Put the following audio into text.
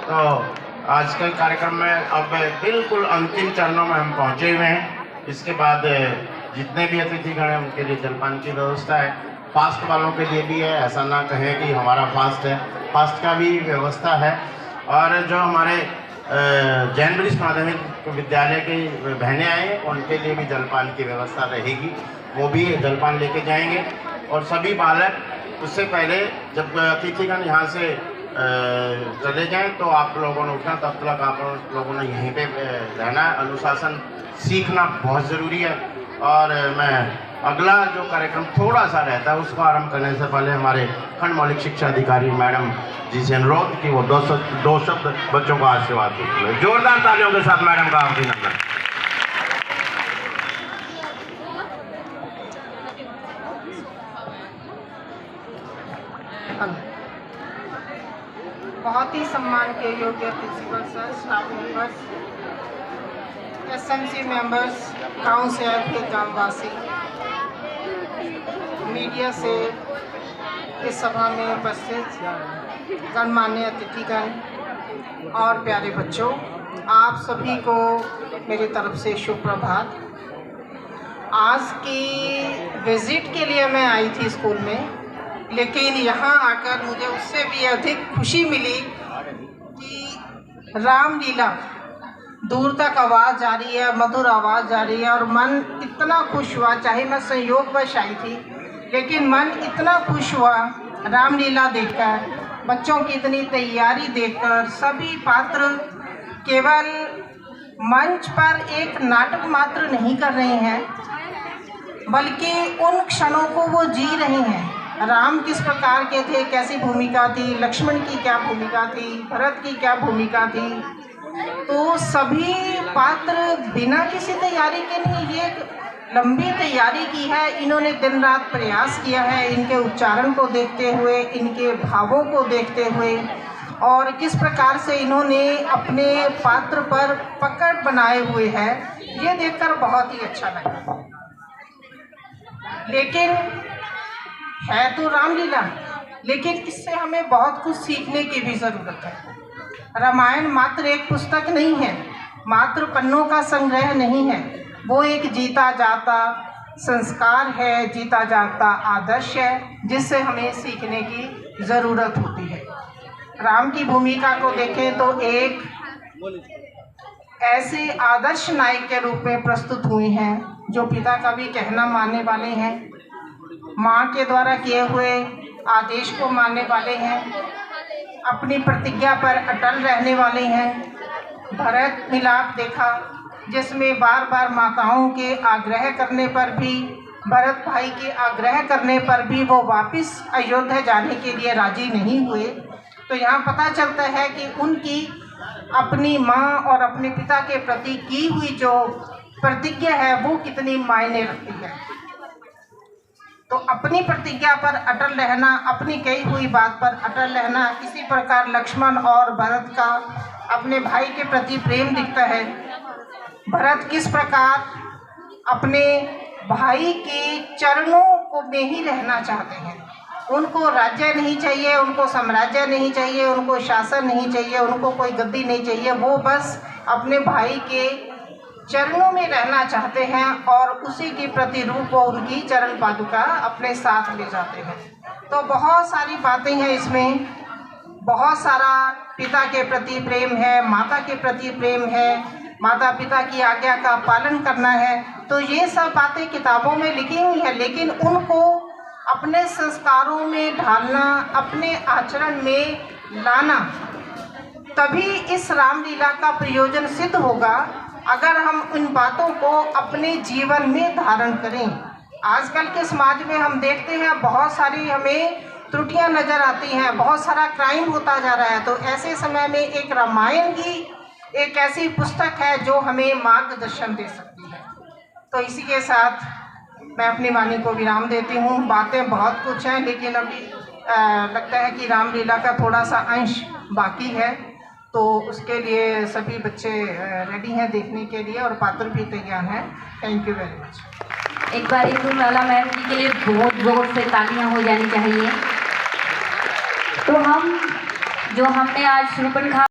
तो आज के कार्यक्रम में अब बिल्कुल अंतिम चरणों में हम पहुंचे हुए हैं। इसके बाद जितने भी अतिथिगण हैं उनके लिए जलपान की व्यवस्था है। फास्ट वालों के लिए भी है, ऐसा ना कहें कि हमारा फास्ट है, फास्ट का भी व्यवस्था है। और जो हमारे जैन वरिष्ठ माध्यमिक विद्यालय की बहनें आए उनके लिए भी जलपान की व्यवस्था रहेगी, वो भी जलपान लेके जाएंगे। और सभी बालक उससे पहले जब अतिथिगण यहाँ से चले जाएं तो आप लोगों ने उठना, तब तक आप लोगों ने यहीं पे रहना। अनुशासन सीखना बहुत ज़रूरी है। और मैं अगला जो कार्यक्रम थोड़ा सा रहता है उसको आरंभ करने से पहले हमारे खंड मौलिक शिक्षा अधिकारी मैडम जी से अनुरोध कि वो दो शब्द बच्चों को आशीर्वाद देते हैं। जोरदार तालियों के साथ मैडम का अभिनंदन। बहुत ही सम्मान के योग्य principal sir, staff members, SMC members, गाँव से आए थे ग्रामवासी, मीडिया से इस सभा में उपस्थित गणमान्य अतिथिगण और प्यारे बच्चों, आप सभी को मेरी तरफ से शुभ प्रभात। आज की विज़िट के लिए मैं आई थी स्कूल में, लेकिन यहाँ आकर मुझे उससे भी अधिक खुशी मिली कि रामलीला दूर तक आवाज़ जा रही है, मधुर आवाज़ जा रही है और मन इतना खुश हुआ। चाहे मैं संयोगवश आई थी, लेकिन मन इतना खुश हुआ रामलीला देखकर, बच्चों की इतनी तैयारी देखकर। सभी पात्र केवल मंच पर एक नाटक मात्र नहीं कर रहे हैं, बल्कि उन क्षणों को वो जी रहे हैं। राम किस प्रकार के थे, कैसी भूमिका थी, लक्ष्मण की क्या भूमिका थी, भरत की क्या भूमिका थी, तो सभी पात्र बिना किसी तैयारी के नहीं, ये लंबी तैयारी की है। इन्होंने दिन रात प्रयास किया है, इनके उच्चारण को देखते हुए, इनके भावों को देखते हुए, और किस प्रकार से इन्होंने अपने पात्र पर पकड़ बनाए हुए है, ये देखकर बहुत ही अच्छा लगा। लेकिन है तो रामलीला, लेकिन इससे हमें बहुत कुछ सीखने की भी ज़रूरत है। रामायण मात्र एक पुस्तक नहीं है, मात्र पन्नों का संग्रह नहीं है, वो एक जीता जाता संस्कार है, जीता जाता आदर्श है, जिससे हमें सीखने की ज़रूरत होती है। राम की भूमिका को देखें तो एक ऐसे आदर्श नायक के रूप में प्रस्तुत हुए हैं जो पिता का भी कहना मानने वाले हैं, माँ के द्वारा किए हुए आदेश को मानने वाले हैं, अपनी प्रतिज्ञा पर अटल रहने वाले हैं। भरत मिलाप देखा, जिसमें बार बार माताओं के आग्रह करने पर भी, भरत भाई के आग्रह करने पर भी वो वापस अयोध्या जाने के लिए राजी नहीं हुए। तो यहाँ पता चलता है कि उनकी अपनी माँ और अपने पिता के प्रति की हुई जो प्रतिज्ञा है वो कितनी मायने रखती है। तो अपनी प्रतिज्ञा पर अटल रहना, अपनी कही हुई बात पर अटल रहना, इसी प्रकार लक्ष्मण और भरत का अपने भाई के प्रति प्रेम दिखता है। भरत किस प्रकार अपने भाई के चरणों को में ही रहना चाहते हैं। उनको राज्य नहीं चाहिए, उनको साम्राज्य नहीं चाहिए, उनको शासन नहीं चाहिए, उनको कोई गद्दी नहीं चाहिए, वो बस अपने भाई के चरणों में रहना चाहते हैं और उसी की प्रतिरूप वो उनकी चरण पादुका अपने साथ ले जाते हैं। तो बहुत सारी बातें हैं इसमें, बहुत सारा पिता के प्रति प्रेम है, माता के प्रति प्रेम है, माता पिता की आज्ञा का पालन करना है। तो ये सब बातें किताबों में लिखी हुई है, लेकिन उनको अपने संस्कारों में ढालना, अपने आचरण में लाना, तभी इस रामलीला का प्रयोजन सिद्ध होगा अगर हम उन बातों को अपने जीवन में धारण करें। आजकल के समाज में हम देखते हैं बहुत सारी हमें त्रुटियां नज़र आती हैं, बहुत सारा क्राइम होता जा रहा है। तो ऐसे समय में एक रामायण ही एक ऐसी पुस्तक है जो हमें मार्गदर्शन दे सकती है। तो इसी के साथ मैं अपनी वाणी को विराम देती हूँ। बातें बहुत कुछ हैं, लेकिन अभी लगता है कि रामलीला का थोड़ा सा अंश बाकी है, तो उसके लिए सभी बच्चे रेडी हैं देखने के लिए और पात्र भी तैयार हैं। Thank you very much. एक बार लाला मैम जी के लिए बहुत जोर से तालियां हो जानी चाहिए। तो हमने आज शूर्पणखा